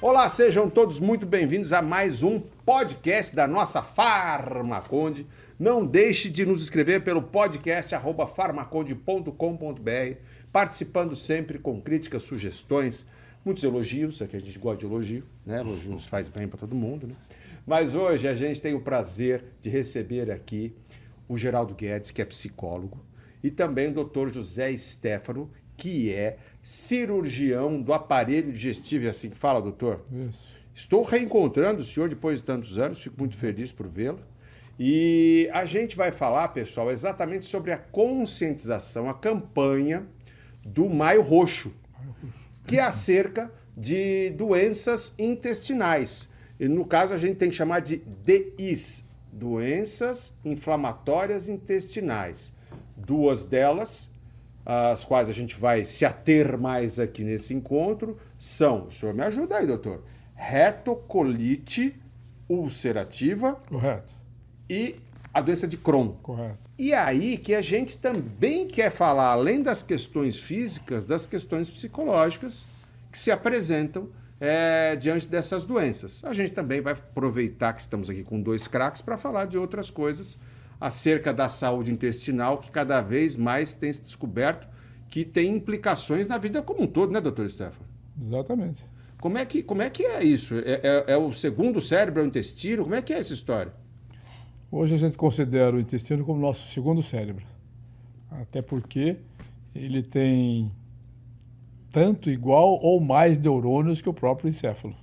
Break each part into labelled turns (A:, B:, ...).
A: Olá, sejam todos muito bem-vindos a mais um podcast da nossa Farmaconde. Não deixe de nos escrever pelo podcast @farmaconde.com.br, participando sempre com críticas, sugestões, muitos elogios, é que a gente gosta de elogio, né? Elogios faz bem para todo mundo, né? Mas hoje a gente tem o prazer de receber aqui o Geraldo Guedes, que é psicólogo, e também o Dr. José Stefano, que é cirurgião do aparelho digestivo. É assim que fala, doutor?
B: Isso.
A: Estou reencontrando o senhor depois de tantos anos, fico muito feliz por vê-lo. E a gente vai falar, pessoal, exatamente sobre a conscientização, a campanha do Maio Roxo, que é acerca de doenças intestinais. E no caso a gente tem que chamar de DIs, doenças inflamatórias intestinais. Duas delas, as quais a gente vai se ater mais aqui nesse encontro, são, o senhor me ajuda aí, doutor, retocolite ulcerativa.
B: Correto.
A: E a doença de Crohn.
B: Correto.
A: E aí que a gente também quer falar, além das questões físicas, das questões psicológicas que se apresentam diante dessas doenças. A gente também vai aproveitar que estamos aqui com dois craques para falar de outras coisas acerca da saúde intestinal, que cada vez mais tem se descoberto que tem implicações na vida como um todo, né, doutor Stefano?
B: Exatamente.
A: Como é que é isso? É o segundo cérebro, é o intestino? Como é que é essa história?
B: Hoje a gente considera o intestino como nosso segundo cérebro. Até porque ele tem tanto igual ou mais neurônios que o próprio encéfalo.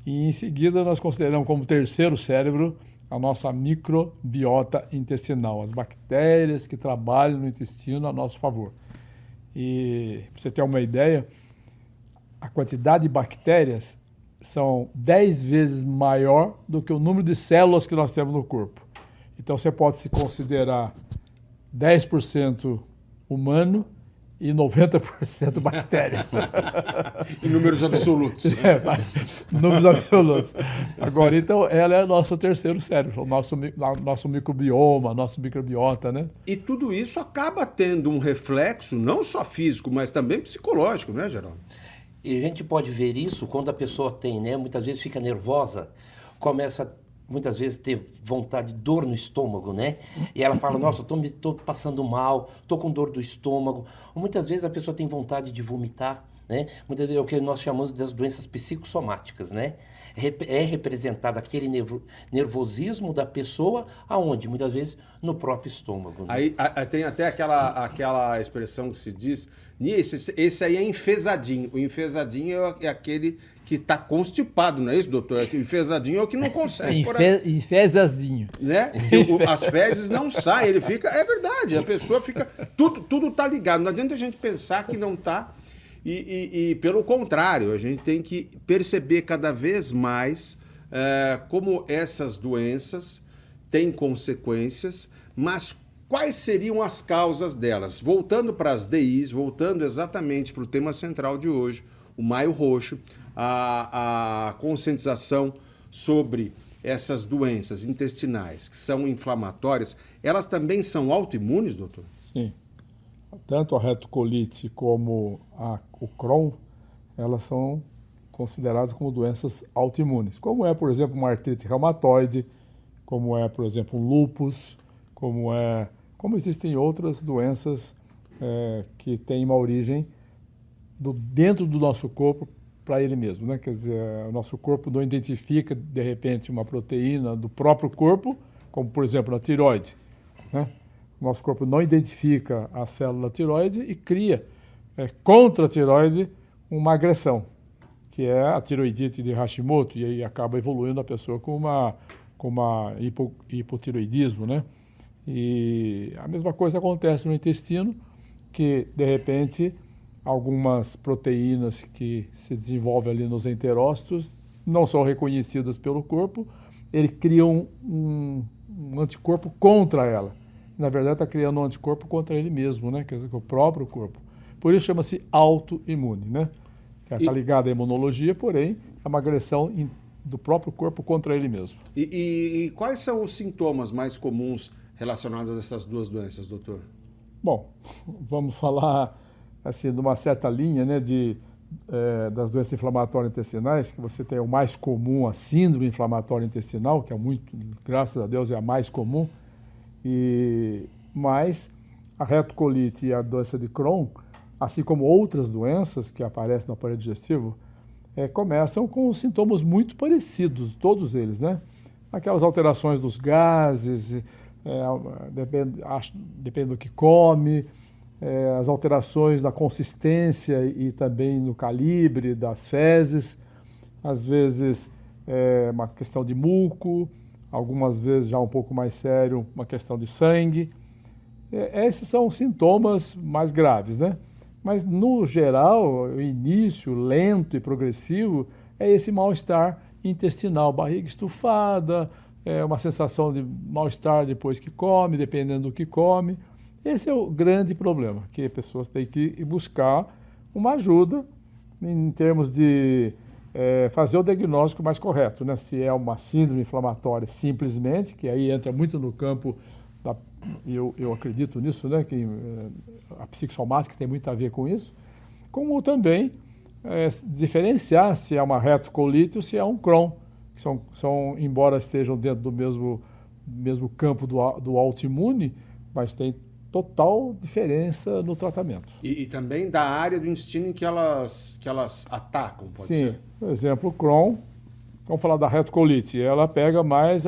B: E em seguida nós consideramos como terceiro cérebro a nossa microbiota intestinal, as bactérias que trabalham no intestino a nosso favor. E para você ter uma ideia, a quantidade de bactérias são 10 vezes maior do que o número de células que nós temos no corpo. Então você pode se considerar 10% humano e 90% bactéria.
A: Em números absolutos.
B: Números absolutos. Agora, então, ela é o nosso terceiro cérebro, o nosso microbioma, nosso microbiota, né?
A: E tudo isso acaba tendo um reflexo, não só físico, mas também psicológico, né, Geraldo?
C: E a gente pode ver isso quando a pessoa tem, né? Muitas vezes fica nervosa, começa muitas vezes ter vontade, dor no estômago, né? E ela fala, nossa, tô passando mal, tô com dor do estômago. Ou muitas vezes a pessoa tem vontade de vomitar, né? Muitas vezes é o que nós chamamos das doenças psicossomáticas, né? É representado aquele nervosismo da pessoa, aonde? Muitas vezes no próprio estômago. Né?
A: Aí tem até aquela expressão que se diz, esse aí é enfesadinho. O enfesadinho é aquele que está constipado, não é isso, doutor? Enfesadinho é o que não consegue.
B: Enfesazinho.
A: Né? As fezes não saem, ele fica... É verdade, a pessoa fica... Tudo está ligado, não adianta a gente pensar que não está... E pelo contrário, a gente tem que perceber cada vez mais como essas doenças têm consequências, mas quais seriam as causas delas? Voltando para as DIs, voltando exatamente para o tema central de hoje, o Maio Roxo, a conscientização sobre essas doenças intestinais que são inflamatórias, elas também são autoimunes, doutor?
B: Sim. Tanto a retocolite como o Crohn, elas são consideradas como doenças autoimunes. Como é, por exemplo, uma artrite reumatoide, como é, por exemplo, um lúpus, como existem outras doenças que têm uma origem dentro do nosso corpo para ele mesmo, né? Quer dizer, o nosso corpo não identifica, de repente, uma proteína do próprio corpo, como, por exemplo, a tireoide, né? O nosso corpo não identifica a célula tireoide e cria, contra a tireoide, uma agressão, que é a tireoidite de Hashimoto, e aí acaba evoluindo a pessoa com uma hipotireoidismo, né? E a mesma coisa acontece no intestino, que, de repente, algumas proteínas que se desenvolvem ali nos enterócitos não são reconhecidas pelo corpo, ele cria um anticorpo contra ela. Na verdade, está criando um anticorpo contra ele mesmo, né? Quer dizer, o próprio corpo. Por isso chama-se autoimune, né? Está ligado à imunologia, porém, é uma agressão do próprio corpo contra ele mesmo.
A: E quais são os sintomas mais comuns relacionados a essas duas doenças, doutor?
B: Bom, vamos falar assim, de uma certa linha, né, de das doenças inflamatórias intestinais, que você tem o mais comum, a síndrome inflamatória intestinal, que é muito, graças a Deus, é a mais comum, mas a retocolite e a doença de Crohn, assim como outras doenças que aparecem no aparelho digestivo, começam com sintomas muito parecidos, todos eles, né? Aquelas alterações dos gases, depende do que come, as alterações da consistência e também no calibre das fezes, às vezes uma questão de muco, algumas vezes já um pouco mais sério, uma questão de sangue. Esses são os sintomas mais graves, né? Mas, no geral, o início lento e progressivo é esse mal-estar intestinal, barriga estufada, uma sensação de mal-estar depois que come, dependendo do que come. Esse é o grande problema, que as pessoas têm que buscar uma ajuda em termos de fazer o diagnóstico mais correto, né? Se é uma síndrome inflamatória simplesmente, que aí entra muito no campo eu acredito nisso, né, que a psicossomática tem muito a ver com isso, como também diferenciar se é uma retocolite ou se é um Crohn, que são embora estejam dentro do mesmo campo do autoimune, mas tem total diferença no tratamento.
A: E também da área do intestino em que elas atacam, pode ser?
B: Sim, por exemplo, o Crohn, vamos falar da retocolite, ela pega mais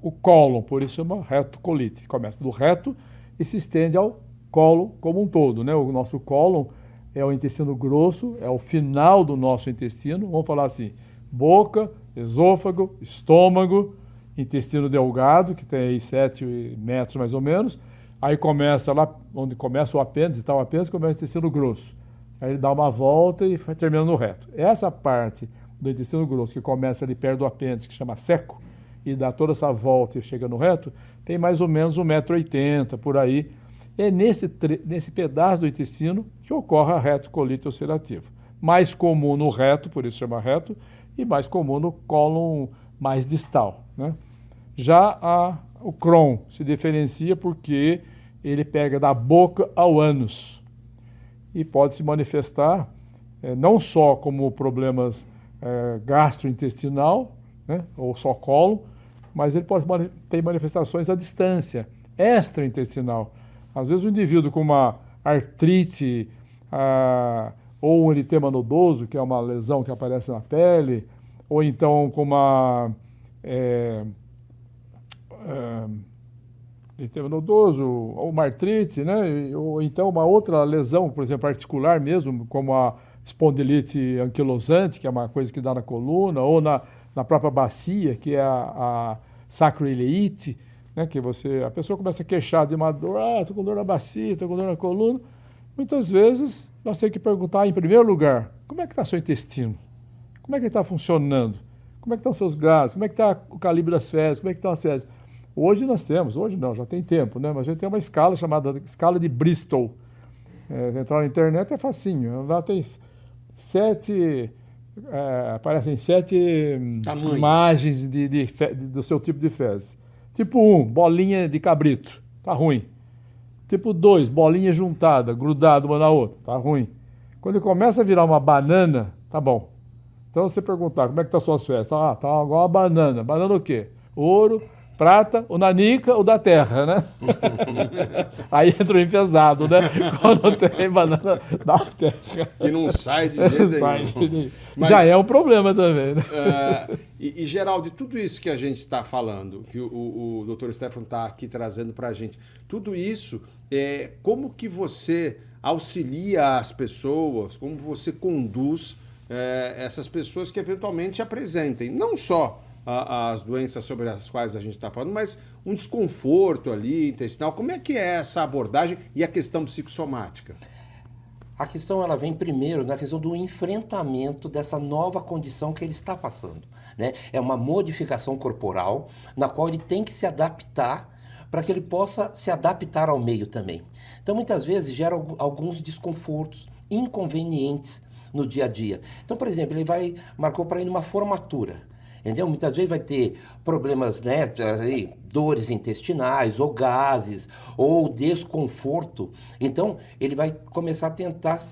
B: o cólon, por isso chama retocolite. Começa do reto e se estende ao cólon como um todo, né? O nosso cólon é o intestino grosso, é o final do nosso intestino, vamos falar assim, boca, esôfago, estômago, intestino delgado, que tem aí 7 metros mais ou menos, aí começa lá, onde começa o apêndice, começa o intestino grosso. Aí ele dá uma volta e termina no reto. Essa parte do intestino grosso, que começa ali perto do apêndice, que chama seco, e dá toda essa volta e chega no reto, tem mais ou menos 1,80 m por aí. É nesse pedaço do intestino que ocorre a retocolite ulcerativa. Mais comum no reto, por isso chama reto, e mais comum no cólon mais distal, né? Já o Crohn se diferencia porque ele pega da boca ao ânus e pode se manifestar não só como problemas gastrointestinal, né, ou só cólon, mas ele pode ter manifestações à distância, extraintestinal. Às vezes o indivíduo com uma artrite ou um eritema nodoso, que é uma lesão que aparece na pele, ou então com uma eritema nodoso, ou uma artrite, né, ou então uma outra lesão, por exemplo, articular mesmo, como a espondilite anquilosante, que é uma coisa que dá na coluna, ou na própria bacia, que é a sacroileite, né, que a pessoa começa a queixar de uma dor, estou com dor na bacia, estou com dor na coluna. Muitas vezes nós temos que perguntar, em primeiro lugar, como é que está seu intestino? Como é que ele está funcionando? Como é que estão os seus gases? Como é que está o calibre das fezes? Como é que estão as fezes? Hoje não, já tem tempo, né? Mas a gente tem uma escala chamada escala de Bristol. Entrar na internet é facinho. Lá tem aparecem 7 imagens do seu tipo de fezes. Tipo 1, bolinha de cabrito, tá ruim. Tipo 2, bolinha juntada, grudada uma na outra, tá ruim. Quando começa a virar uma banana, tá bom. Então você perguntar como é que tá suas fezes, tá igual uma banana. Banana o quê? Ouro, prata, o nanica, o da terra, né? Aí entra o enfesado, né? Quando tem banana da terra.
A: Que não sai de jeito nenhum.
B: Mas, já é um problema também, né?
A: E Geraldo, tudo isso que a gente está falando, que o Dr. Stefano está aqui trazendo para a gente, tudo isso, como que você auxilia as pessoas, como você conduz essas pessoas que eventualmente apresentem, não só as doenças sobre as quais a gente está falando, mas um desconforto ali intestinal. Como é que é essa abordagem e a questão psicossomática?
C: A questão ela vem primeiro na questão do enfrentamento dessa nova condição que ele está passando, né? É uma modificação corporal na qual ele tem que se adaptar para que ele possa se adaptar ao meio também. Então, muitas vezes, gera alguns desconfortos, inconvenientes no dia a dia. Então, por exemplo, ele marcou para ir numa formatura. Entendeu? Muitas vezes vai ter problemas, né, dores intestinais, ou gases, ou desconforto. Então, ele vai começar a tentar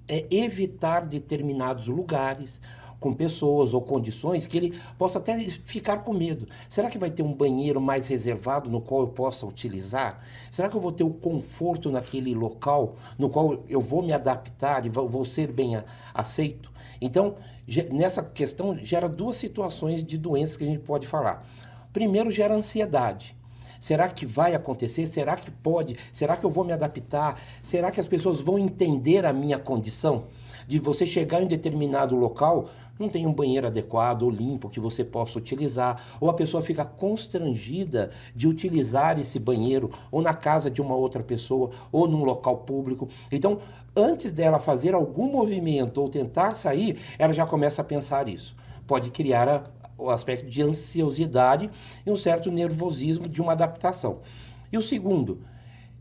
C: evitar determinados lugares, com pessoas ou condições que ele possa até ficar com medo. Será que vai ter um banheiro mais reservado no qual eu possa utilizar? Será que eu vou ter o conforto naquele local no qual eu vou me adaptar e vou ser bem aceito? Então, nessa questão, gera duas situações de doenças que a gente pode falar. Primeiro, gera ansiedade. Será que vai acontecer? Será que pode? Será que eu vou me adaptar? Será que as pessoas vão entender a minha condição? De você chegar em um determinado local, não tem um banheiro adequado ou limpo que você possa utilizar, ou a pessoa fica constrangida de utilizar esse banheiro, ou na casa de uma outra pessoa, ou num local público. Então, antes dela fazer algum movimento ou tentar sair, ela já começa a pensar isso. Pode criar o aspecto de ansiosidade e um certo nervosismo de uma adaptação. E o segundo,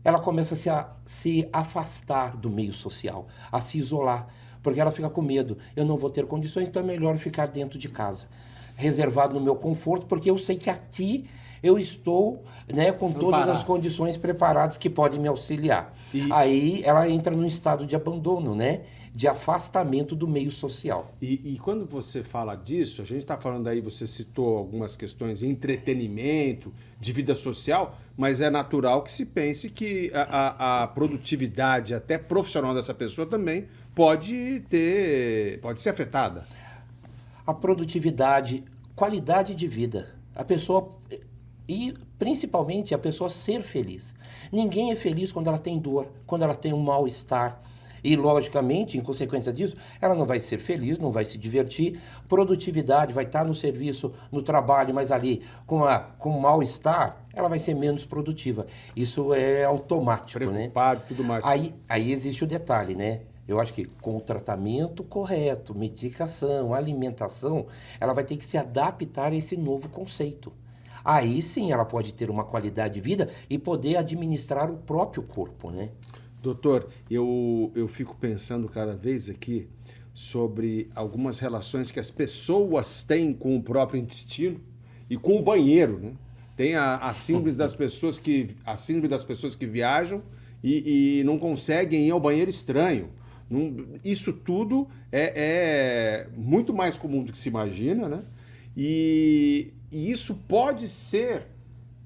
C: ela começa a se afastar do meio social, a se isolar, porque ela fica com medo. Eu não vou ter condições, então é melhor ficar dentro de casa, reservado no meu conforto, porque eu sei que aqui eu estou, né, com todas as condições preparadas que podem me auxiliar. Aí ela entra num estado de abandono, né? De afastamento do meio social.
A: E quando você fala disso, a gente está falando aí, você citou algumas questões de entretenimento, de vida social, mas é natural que se pense que a produtividade até profissional dessa pessoa também pode ser afetada.
C: A produtividade, qualidade de vida, a pessoa, e principalmente a pessoa ser feliz. Ninguém é feliz quando ela tem dor, quando ela tem um mal-estar. E, logicamente, em consequência disso, ela não vai ser feliz, não vai se divertir. Produtividade vai estar no serviço, no trabalho, mas ali com mal-estar, ela vai ser menos produtiva. Isso é automático,
A: preocupado, né? Tudo mais.
C: Aí existe o detalhe, né? Eu acho que com o tratamento correto, medicação, alimentação, ela vai ter que se adaptar a esse novo conceito. Aí sim ela pode ter uma qualidade de vida e poder administrar o próprio corpo, né?
A: Doutor, eu fico pensando cada vez aqui sobre algumas relações que as pessoas têm com o próprio intestino e com o banheiro, né? Tem a síndrome das pessoas que viajam e não conseguem ir ao banheiro estranho. Isso tudo é muito mais comum do que se imagina, né? E isso pode ser,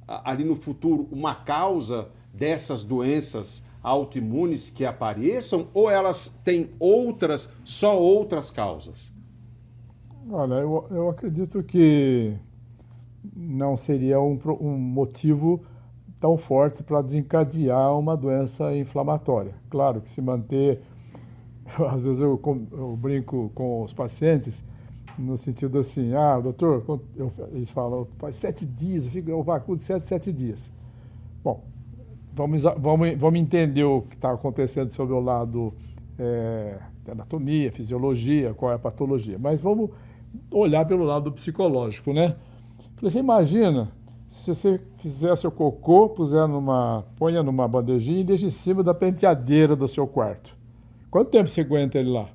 A: ali no futuro, uma causa dessas doenças autoimunes que apareçam, ou elas têm só outras causas?
B: Olha, eu acredito que não seria um motivo tão forte para desencadear uma doença inflamatória. Claro que se manter... Às vezes eu brinco com os pacientes no sentido assim, doutor, eles falam, faz 7 dias, eu vacuno de 7 dias. Bom, vamos entender o que está acontecendo sobre o lado de anatomia, fisiologia, qual é a patologia. Mas vamos olhar pelo lado psicológico, né? Você imagina se você fizer seu cocô, ponha numa bandejinha e deixe em cima da penteadeira do seu quarto. Quanto tempo você aguenta ele lá?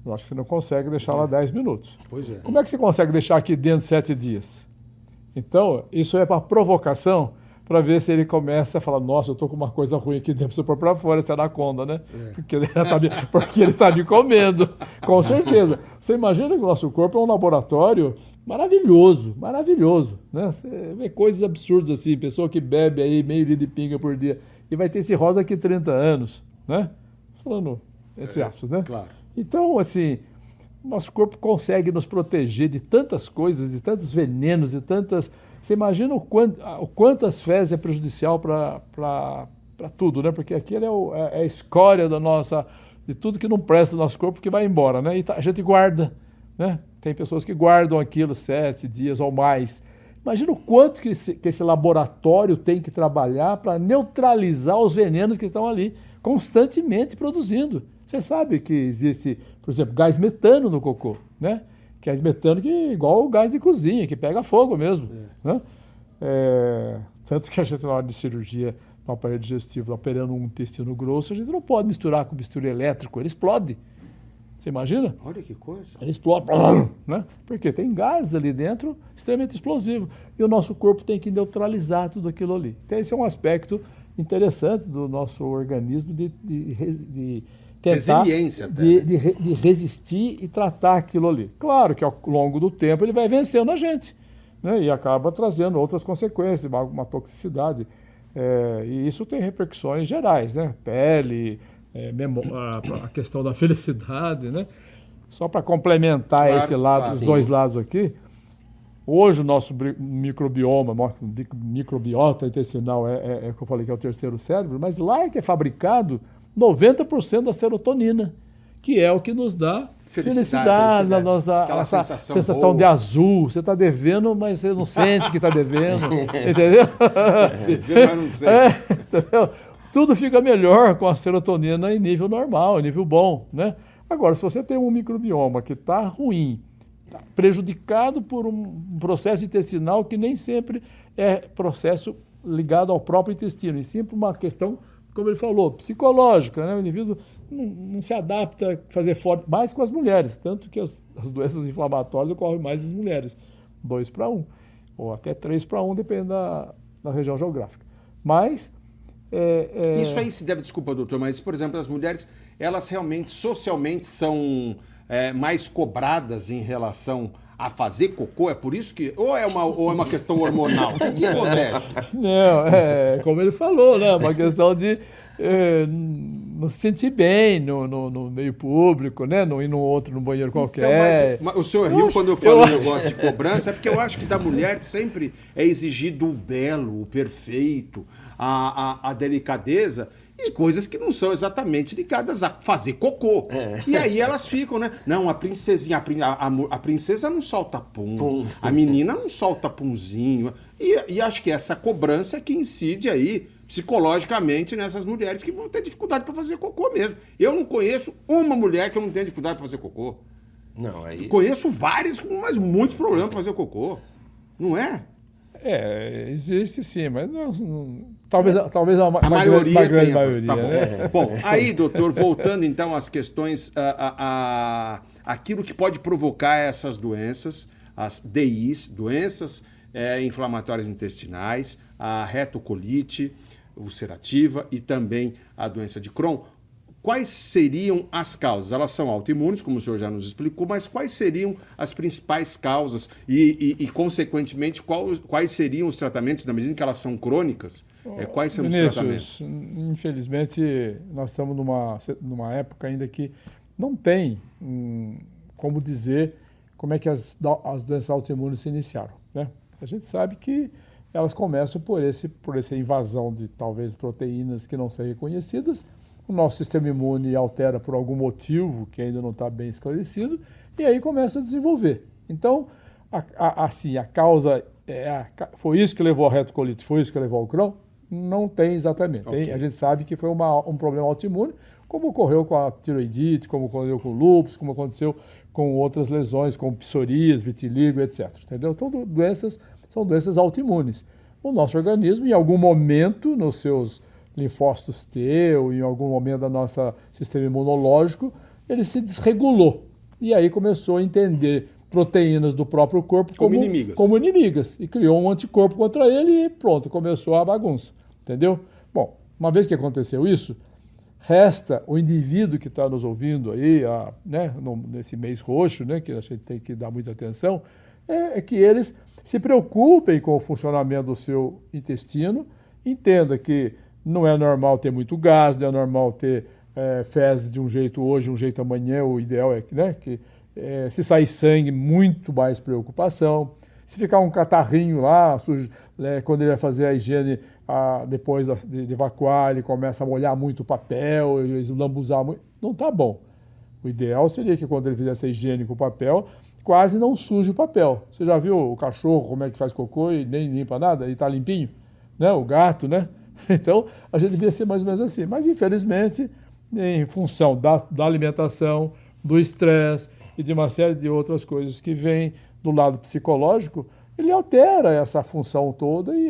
B: Eu acho que não consegue deixar lá 10 minutos.
A: Pois é.
B: Como é que você consegue deixar aqui dentro 7 dias? Então, isso é para provocação, para ver se ele começa a falar, nossa, eu estou com uma coisa ruim aqui dentro, preciso pôr para fora, essa anaconda, né? Porque ele está me comendo, com certeza. Você imagina que o nosso corpo é um laboratório maravilhoso, maravilhoso, né? Você vê coisas absurdas assim, pessoa que bebe aí meio litro de pinga por dia e vai ter cirrose daqui 30 anos, né? Falando entre aspas, né?
A: Claro.
B: Então, assim, nosso corpo consegue nos proteger de tantas coisas, de tantos venenos, de tantas... Você imagina o quanto as fezes é prejudicial para tudo, né? Porque aquilo é a escória de tudo que não presta do nosso corpo que vai embora, né? E a gente guarda, né? Tem pessoas que guardam aquilo 7 dias ou mais. Imagina o quanto que esse laboratório tem que trabalhar para neutralizar os venenos que estão ali constantemente produzindo. Você sabe que existe, por exemplo, gás metano no cocô, né? Gás metano que é igual o gás de cozinha, que pega fogo mesmo. Né? Tanto que a gente, na hora de cirurgia no aparelho digestivo, operando um intestino grosso, a gente não pode misturar com bisturi elétrico, ele explode. Você imagina?
A: Olha que coisa.
B: Ele explode, né? Porque tem gás ali dentro extremamente explosivo. E o nosso corpo tem que neutralizar tudo aquilo ali. Então esse é um aspecto interessante do nosso organismo de tentar
A: Resiliência até, né?
B: de resistir e tratar aquilo ali. Claro que ao longo do tempo ele vai vencendo a gente, né? E acaba trazendo outras consequências, uma toxicidade. E isso tem repercussões gerais, né? Pele, a questão da felicidade, né? Só para complementar
A: Claro,
B: esse lado,
A: claro.
B: os dois lados aqui, hoje o nosso microbioma, microbiota intestinal é o que eu falei que é o terceiro cérebro, mas lá é que é fabricado 90% da serotonina, que é o que nos dá felicidade, nos dá
A: Aquela
B: essa
A: sensação
B: de
A: boa.
B: azul. Você está devendo, mas você não sente que está devendo, entendeu?
A: Mas não sei.
B: Entendeu? Tudo fica melhor com a serotonina em nível normal, em nível bom, né? Agora, se você tem um microbioma que está ruim, tá prejudicado por um processo intestinal que nem sempre é processo ligado ao próprio intestino, e sim por uma questão, como ele falou, psicológica, né? O indivíduo não se adapta a fazer forte, mais com as mulheres, tanto que as doenças inflamatórias ocorrem mais nas mulheres, 2-1, ou até 3-1, depende da região geográfica. Mas...
A: Isso aí se deve, desculpa, doutor, mas, por exemplo, as mulheres, elas realmente, socialmente, são mais cobradas em relação a fazer cocô? É por isso que... Ou é uma questão hormonal? O que acontece?
B: Não, como ele falou, né? Uma questão de não se sentir bem no meio público, né? Não ir no outro, no banheiro qualquer.
A: Então, mas o senhor riu quando eu falei o negócio de cobrança, é porque eu acho que da mulher sempre é exigido o belo, o perfeito, a delicadeza e coisas que não são exatamente ligadas a fazer cocô. E aí elas ficam, né? Não, a princesinha, a princesa não solta pum, a menina não solta punzinho. E acho que essa cobrança é que incide aí psicologicamente nessas mulheres que vão ter dificuldade para fazer cocô mesmo. Eu não conheço uma mulher que não tenha dificuldade para fazer cocô.
C: Não, aí...
A: Conheço várias, mas muitos problemas para fazer cocô. Não é?
B: Existe sim, mas talvez a
A: maioria
B: grande
A: tenha.
B: maioria.
A: Tá bom.
B: Né?
A: Bom, aí, doutor, voltando então às questões, aquilo que pode provocar essas doenças, as DIs, doenças inflamatórias intestinais, a retocolite ulcerativa e também a doença de Crohn. Quais seriam as causas? Elas são autoimunes, como o senhor já nos explicou, mas quais seriam as principais causas e consequentemente, quais seriam os tratamentos, na medida em que elas são crônicas? Quais são os tratamentos?
B: Infelizmente, nós estamos numa época ainda que não tem como dizer como é que as doenças autoimunes se iniciaram, né? A gente sabe que elas começam por essa invasão de talvez proteínas que não são reconhecidas. O nosso sistema imune altera por algum motivo que ainda não está bem esclarecido e aí começa a desenvolver. Então, a causa foi isso que levou à retocolite, foi isso que levou ao Crohn? Não tem exatamente.
A: Okay.
B: A gente sabe que foi um problema autoimune, como ocorreu com a tiroidite, como ocorreu com o lúpus, como aconteceu com outras lesões, como psoríase, vitiligo, etc. Entendeu? Então, são doenças autoimunes. O nosso organismo, em algum momento, nos seus linfócitos T ou em algum momento do nosso sistema imunológico, ele se desregulou. E aí começou a entender proteínas do próprio corpo como inimigas. E criou um anticorpo contra ele e pronto, começou a bagunça. Entendeu? Bom, uma vez que aconteceu isso, resta o indivíduo que está nos ouvindo aí, né, nesse mês roxo, né, que a gente tem que dar muita atenção, é que eles se preocupem com o funcionamento do seu intestino, entenda que não é normal ter muito gás, não é normal ter fezes de um jeito hoje, um jeito amanhã. O ideal é que se sair sangue, muito mais preocupação. Se ficar um catarrinho lá, quando ele vai fazer a higiene, depois de evacuar, ele começa a molhar muito o papel, lambuzar muito, não está bom. O ideal seria que quando ele fizesse a higiene com o papel, quase não suje o papel. Você já viu o cachorro como é que faz cocô e nem limpa nada? Ele está limpinho? Né? O gato, né? Então, a gente devia ser mais ou menos assim. Mas, infelizmente, em função da alimentação, do estresse e de uma série de outras coisas que vêm do lado psicológico, ele altera essa função toda e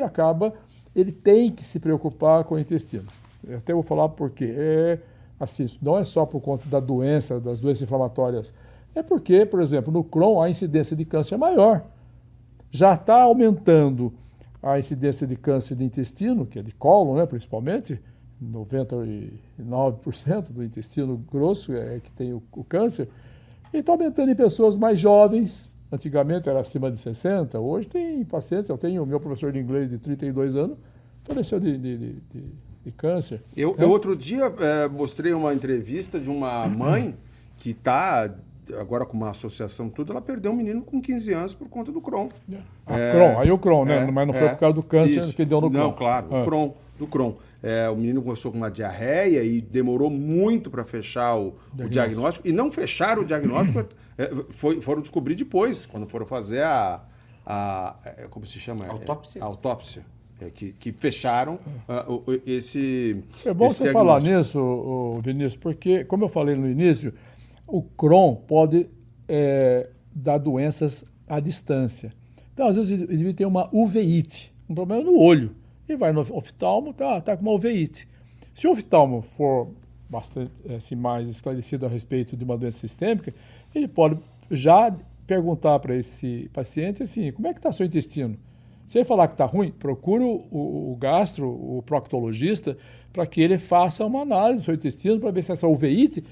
B: ele tem que se preocupar com o intestino. Eu até vou falar por quê. Assim, não é só por conta das doenças inflamatórias. É porque, por exemplo, no Crohn a incidência de câncer é maior. Já está aumentando a incidência de câncer de intestino, que é de cólon, né, principalmente, 99% do intestino grosso é que tem o câncer, e está aumentando em pessoas mais jovens. Antigamente era acima de 60, hoje tem pacientes, eu tenho o meu professor de inglês de 32 anos, faleceu de câncer.
A: Eu outro dia mostrei uma entrevista de uma mãe que está agora com uma associação tudo, ela perdeu um menino com 15 anos por conta do Crohn.
B: Crohn, aí o Crohn, né? Mas não foi por causa do câncer
A: isso.
B: que deu no Crohn.
A: Não, claro, do Crohn. O menino começou com uma diarreia e demorou muito para fechar o diagnóstico. E não fecharam o diagnóstico, foram descobrir depois, quando foram fazer como se chama?
C: Autópsia.
A: A autópsia. Que fecharam esse.
B: É bom você falar nisso, Vinícius, porque, como eu falei no início, o Crohn pode dar doenças à distância. Então, às vezes, o indivíduo tem uma uveíte, um problema no olho. Ele vai no oftalmo, tá com uma uveíte. Se o oftalmo for bastante assim, mais esclarecido a respeito de uma doença sistêmica, ele pode já perguntar para esse paciente assim, como é que está seu intestino? Se ele falar que está ruim, procura o gastro, o proctologista, para que ele faça uma análise do seu intestino para ver se essa uveíte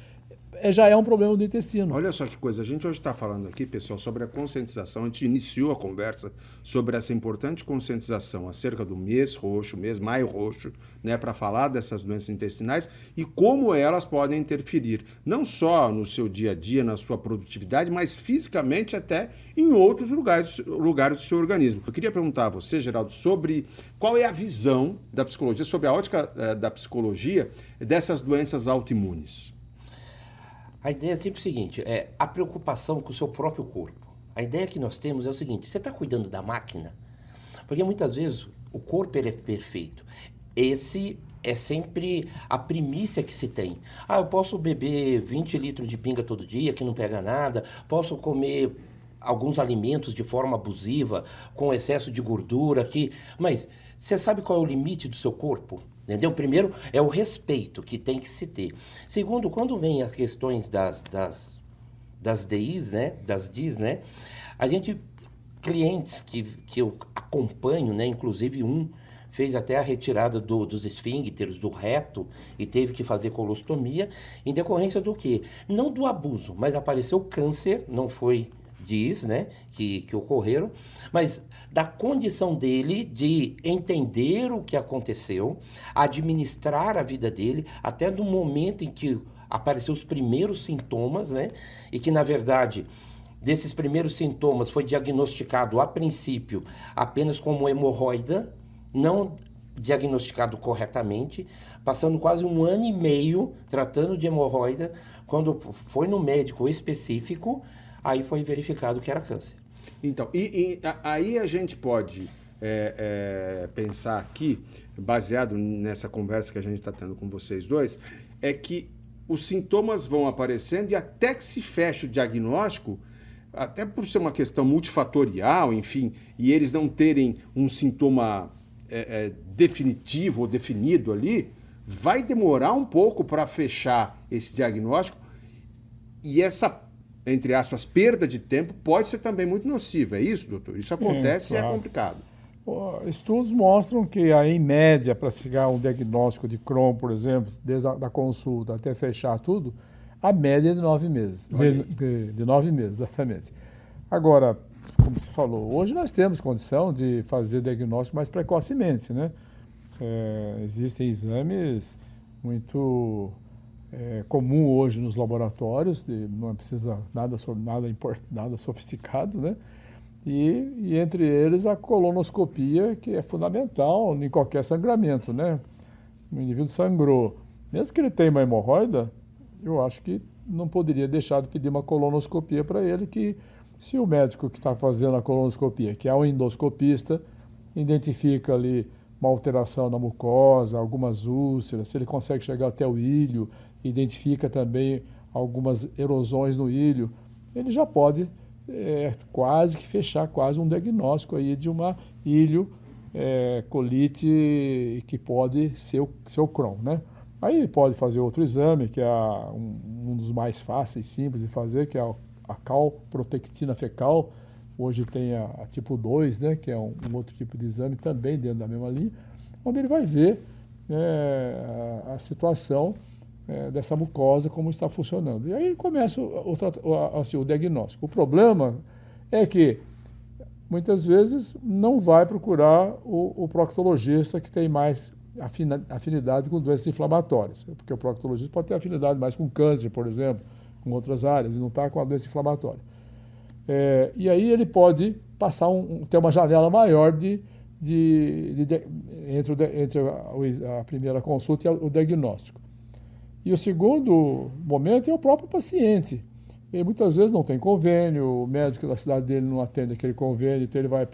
B: já é um problema do intestino.
A: Olha só que coisa, a gente hoje está falando aqui, pessoal, sobre a conscientização. A gente iniciou a conversa sobre essa importante conscientização acerca do mês roxo, mês maio roxo, né, para falar dessas doenças intestinais e como elas podem interferir, não só no seu dia a dia, na sua produtividade, mas fisicamente até em outros lugares do seu organismo. Eu queria perguntar a você, Geraldo, sobre qual é a visão da psicologia, sobre a ótica da psicologia dessas doenças autoimunes.
C: A ideia é sempre o seguinte, a preocupação com o seu próprio corpo. A ideia que nós temos é o seguinte, você está cuidando da máquina? Porque muitas vezes o corpo ele é perfeito. Esse é sempre a primícia que se tem. Eu posso beber 20 litros de pinga todo dia, que não pega nada, posso comer alguns alimentos de forma abusiva, com excesso de gordura aqui, mas você sabe qual é o limite do seu corpo? Entendeu? Primeiro, é o respeito que tem que se ter. Segundo, quando vem as questões das DIs, né? Das DIs, né? A gente, clientes que eu acompanho, né? Inclusive fez até a retirada dos esfíncteres, do reto, e teve que fazer colostomia, em decorrência do quê? Não do abuso, mas apareceu câncer, não foi DIs, né? Que ocorreram, mas da condição dele de entender o que aconteceu, administrar a vida dele, até do momento em que apareceram os primeiros sintomas, né? E que, na verdade, desses primeiros sintomas foi diagnosticado, a princípio, apenas como hemorroida, não diagnosticado corretamente, passando quase 1 ano e meio tratando de hemorroida, quando foi no médico específico, aí foi verificado que era câncer.
A: Então, aí a gente pode pensar aqui, baseado nessa conversa que a gente está tendo com vocês dois, é que os sintomas vão aparecendo e até que se feche o diagnóstico, até por ser uma questão multifatorial, enfim, e eles não terem um sintoma definitivo ou definido ali, vai demorar um pouco para fechar esse diagnóstico e essa, entre aspas, perda de tempo pode ser também muito nociva. É isso, doutor? Isso acontece e é complicado.
B: Estudos mostram que, em média, para chegar a um diagnóstico de Crohn, por exemplo, desde a consulta até fechar tudo, a média é de 9 meses. De 9 meses, exatamente. Agora, como você falou, hoje nós temos condição de fazer diagnóstico mais precocemente, né? Existem exames muito comum hoje nos laboratórios, não precisa nada sofisticado, né? E entre eles a colonoscopia, que é fundamental em qualquer sangramento, né? O indivíduo sangrou, mesmo que ele tenha uma hemorroida, eu acho que não poderia deixar de pedir uma colonoscopia para ele, que se o médico que está fazendo a colonoscopia, que é um endoscopista, identifica ali uma alteração na mucosa, algumas úlceras, se ele consegue chegar até o ilho, identifica também algumas erosões no ilho, ele já pode quase que fechar quase um diagnóstico aí de uma colite que pode ser o Crohn, né? Aí ele pode fazer outro exame, que é um dos mais fáceis, simples de fazer, que é a calprotectina fecal. Hoje tem a tipo 2, né, que é um outro tipo de exame também dentro da mesma linha, onde ele vai ver a situação dessa mucosa, como está funcionando. E aí começa o diagnóstico. O problema é que muitas vezes não vai procurar o proctologista que tem mais afinidade com doenças inflamatórias, porque o proctologista pode ter afinidade mais com câncer, por exemplo, com outras áreas, e não está com a doença inflamatória. E aí ele pode passar ter uma janela maior entre a primeira consulta e o diagnóstico. E o segundo momento é o próprio paciente. Ele muitas vezes não tem convênio, o médico da cidade dele não atende aquele convênio, então ele vai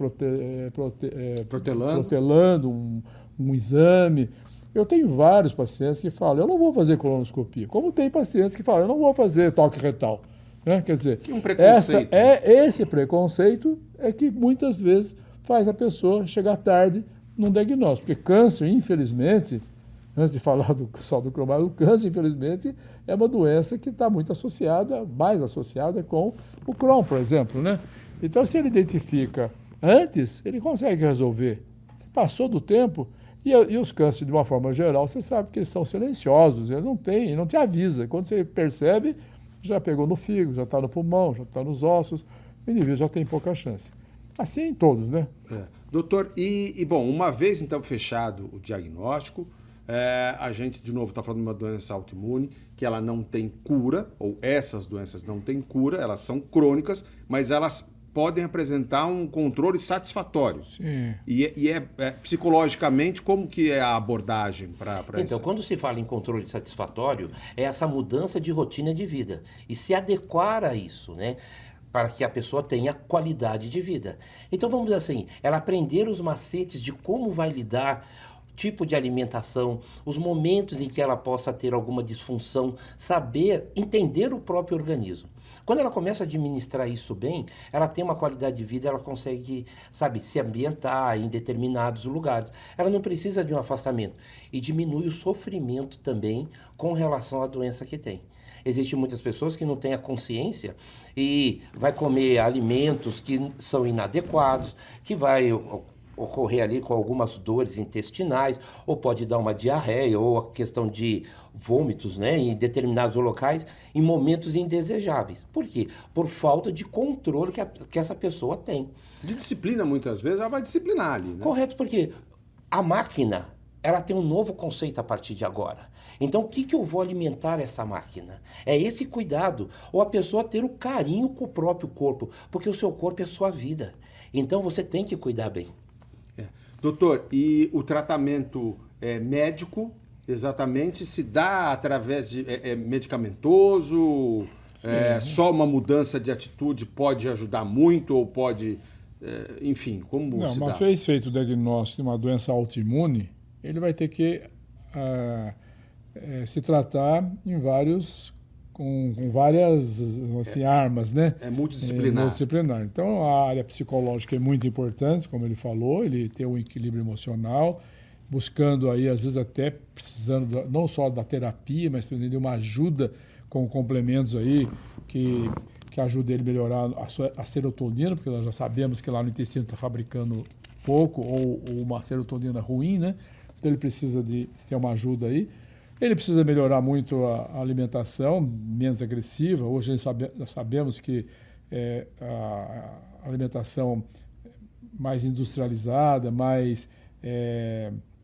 B: protelando um exame. Eu tenho vários pacientes que falam, eu não vou fazer colonoscopia, como tem pacientes que falam, eu não vou fazer toque retal. Né? Quer dizer,
A: um preconceito.
B: Esse preconceito é que muitas vezes faz a pessoa chegar tarde num diagnóstico. Porque câncer, infelizmente, antes de falar só do cromático, o câncer, infelizmente, é uma doença que está muito mais associada com o Crohn, por exemplo. Né? Então, se ele identifica antes, ele consegue resolver. Se passou do tempo, e os cânceres, de uma forma geral, você sabe que eles são silenciosos, ele não te avisa. Quando você percebe, já pegou no fígado, já está no pulmão, já está nos ossos, o indivíduo já tem pouca chance. Assim em todos, né?
A: Doutor, bom, uma vez então fechado o diagnóstico, a gente de novo está falando de uma doença autoimune, que ela não tem cura, ou essas doenças não têm cura, elas são crônicas, mas elas podem apresentar um controle satisfatório.
B: Sim.
A: E psicologicamente, como que é a abordagem para isso?
C: Então, quando se fala em controle satisfatório, é essa mudança de rotina de vida e se adequar a isso, né? Para que a pessoa tenha qualidade de vida. Então, vamos dizer assim, ela aprender os macetes de como vai lidar, tipo de alimentação, os momentos em que ela possa ter alguma disfunção, saber, entender o próprio organismo. Quando ela começa a administrar isso bem, ela tem uma qualidade de vida, ela consegue, sabe, se ambientar em determinados lugares. Ela não precisa de um afastamento. E diminui o sofrimento também com relação à doença que tem. Existem muitas pessoas que não têm a consciência e vai comer alimentos que são inadequados, que vai ocorrer ali com algumas dores intestinais, ou pode dar uma diarreia, ou a questão de vômitos, né, em determinados locais, em momentos indesejáveis. Por quê? Por falta de controle que essa pessoa tem.
A: De disciplina, muitas vezes, ela vai disciplinar ali, né?
C: Correto, porque a máquina, ela tem um novo conceito a partir de agora. Então, o que eu vou alimentar essa máquina? É esse cuidado, ou a pessoa ter o carinho com o próprio corpo, porque o seu corpo é a sua vida. Então, você tem que cuidar bem.
A: Doutor, e o tratamento médico, exatamente, se dá através de medicamentoso? Só uma mudança de atitude pode ajudar muito ou pode, enfim, como se dá?
B: Uma vez feito o diagnóstico de uma doença autoimune, ele vai ter que se tratar com várias assim, armas, né?
A: É multidisciplinar.
B: Multidisciplinar. Então, a área psicológica é muito importante, como ele falou, ele tem um equilíbrio emocional, buscando aí, às vezes até precisando não só da terapia, mas também de uma ajuda com complementos aí que ajudem ele a melhorar a serotonina, porque nós já sabemos que lá no intestino está fabricando pouco ou uma serotonina ruim, né? Então, ele precisa de ter uma ajuda aí. Ele precisa melhorar muito a alimentação, menos agressiva. Hoje nós sabemos que a alimentação mais industrializada, mais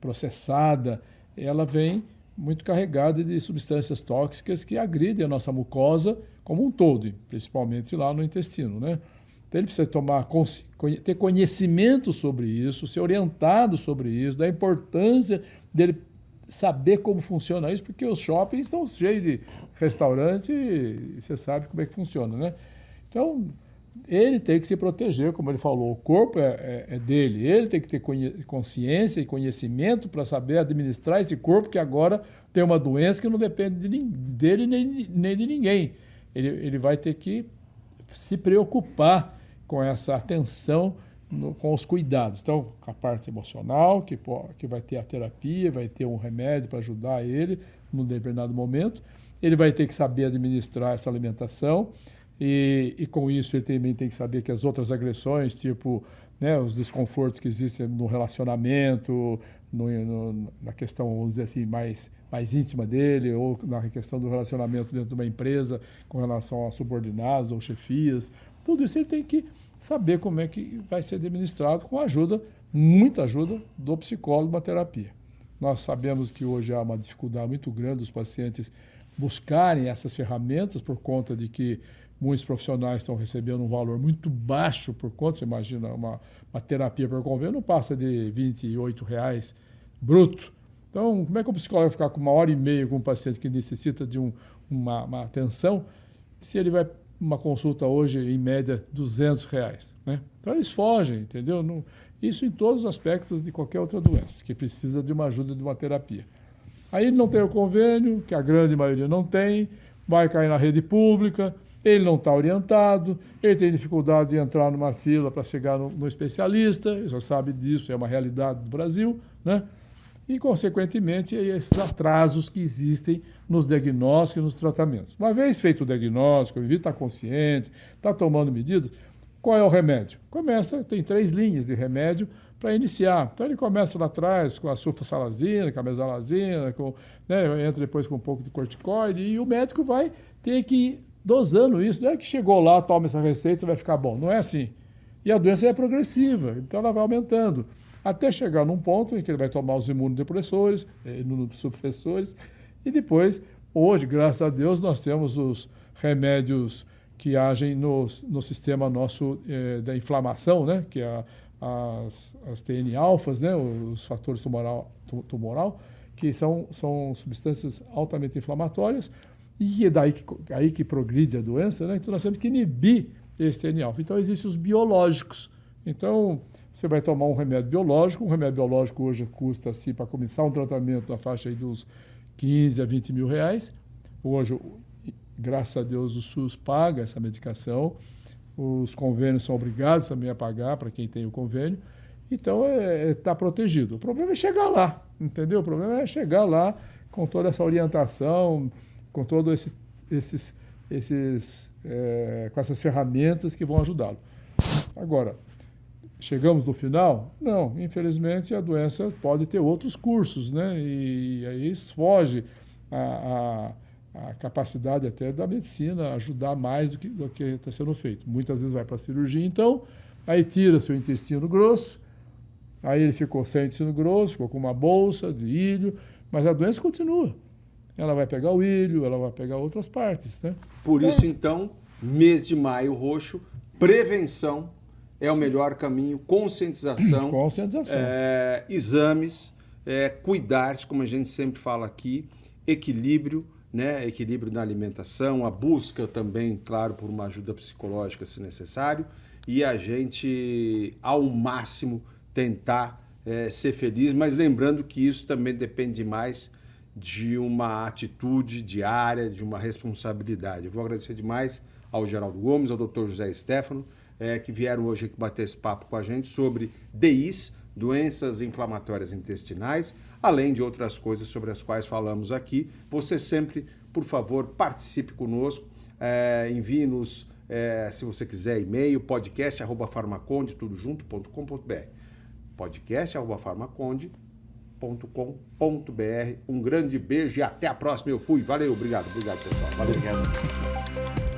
B: processada, ela vem muito carregada de substâncias tóxicas que agridem a nossa mucosa como um todo, principalmente lá no intestino, né? Então ele precisa ter conhecimento sobre isso, ser orientado sobre isso, da importância dele saber como funciona isso, porque os shoppings estão cheios de restaurantes e você sabe como é que funciona, né? Então, ele tem que se proteger, como ele falou, o corpo é dele, ele tem que ter consciência e conhecimento para saber administrar esse corpo que agora tem uma doença que não depende dele nem de ninguém. Ele vai ter que se preocupar com essa atenção, com os cuidados. Então, a parte emocional, que vai ter a terapia, vai ter um remédio para ajudar ele num determinado momento. Ele vai ter que saber administrar essa alimentação e com isso ele também tem que saber que as outras agressões, tipo, né, os desconfortos que existem no relacionamento, na questão, vamos dizer assim, mais íntima dele, ou na questão do relacionamento dentro de uma empresa com relação a subordinados ou chefias. Tudo isso ele tem que saber como é que vai ser administrado com ajuda, muita ajuda do psicólogo da terapia. Nós sabemos que hoje há uma dificuldade muito grande dos pacientes buscarem essas ferramentas por conta de que muitos profissionais estão recebendo um valor muito baixo por conta, você imagina, uma terapia por convênio não passa de R$ 28,00 bruto. Então, como é que o psicólogo vai ficar com 1h30 com um paciente que necessita de uma atenção, se ele vai uma consulta hoje, em média, R$ 200, né? Então, eles fogem, entendeu? Isso em todos os aspectos de qualquer outra doença, que precisa de uma ajuda de uma terapia. Aí ele não tem o convênio, que a grande maioria não tem, vai cair na rede pública, ele não está orientado, ele tem dificuldade de entrar numa fila para chegar no especialista, ele já sabe disso, é uma realidade do Brasil, né? E, consequentemente, esses atrasos que existem nos diagnósticos e nos tratamentos. Uma vez feito o diagnóstico, o indivíduo está consciente, está tomando medidas, qual é o remédio? Tem 3 linhas de remédio para iniciar. Então, ele começa lá atrás com a sulfasalazina, com a mesalazina, entra depois com um pouco de corticoide, e o médico vai ter que ir dosando isso. Não é que chegou lá, toma essa receita e vai ficar bom. Não é assim. E a doença é progressiva, então ela vai aumentando, até chegar num ponto em que ele vai tomar os imunossupressores, e depois, hoje, graças a Deus, nós temos os remédios que agem no sistema nosso da inflamação, né? Que é as TN-alfas, né? Os fatores tumoral, que são substâncias altamente inflamatórias, e é aí que progride a doença, né? Então nós temos que inibir esse TN-alfa. Então existem os biológicos. Então você vai tomar um remédio biológico hoje custa, assim, para começar um tratamento na faixa aí dos 15 a 20 mil reais. Hoje, graças a Deus, o SUS paga essa medicação, os convênios são obrigados também a pagar para quem tem o convênio, então está protegido. O problema é chegar lá, entendeu? O problema é chegar lá com toda essa orientação, com todos com essas ferramentas que vão ajudá-lo. Agora, chegamos no final? Não, infelizmente a doença pode ter outros cursos, né? E aí foge a capacidade até da medicina ajudar mais do que está sendo feito. Muitas vezes vai para a cirurgia, então, aí tira seu intestino grosso, aí ele ficou sem intestino grosso, ficou com uma bolsa de ilho, mas a doença continua. Ela vai pegar o ilho, ela vai pegar outras partes, né?
A: Por isso, então, mês de Maio Roxo, prevenção é o melhor caminho, conscientização, exames, cuidar-se, como a gente sempre fala aqui, equilíbrio, né? Equilíbrio na alimentação, a busca também, claro, por uma ajuda psicológica se necessário, e a gente, ao máximo, tentar ser feliz, mas lembrando que isso também depende mais de uma atitude diária, de uma responsabilidade. Eu vou agradecer demais ao Geraldo Gomes, ao Dr. José Stefano, que vieram hoje aqui bater esse papo com a gente sobre DIs, doenças inflamatórias intestinais, além de outras coisas sobre as quais falamos aqui. Você sempre, por favor, participe conosco, envie-nos, se você quiser, e-mail, podcast@farmaconde, tudo junto.com.br, podcast@farmaconde.com.br. Um grande beijo e até a próxima. Eu fui. Valeu, obrigado pessoal. Valeu.
C: Obrigado.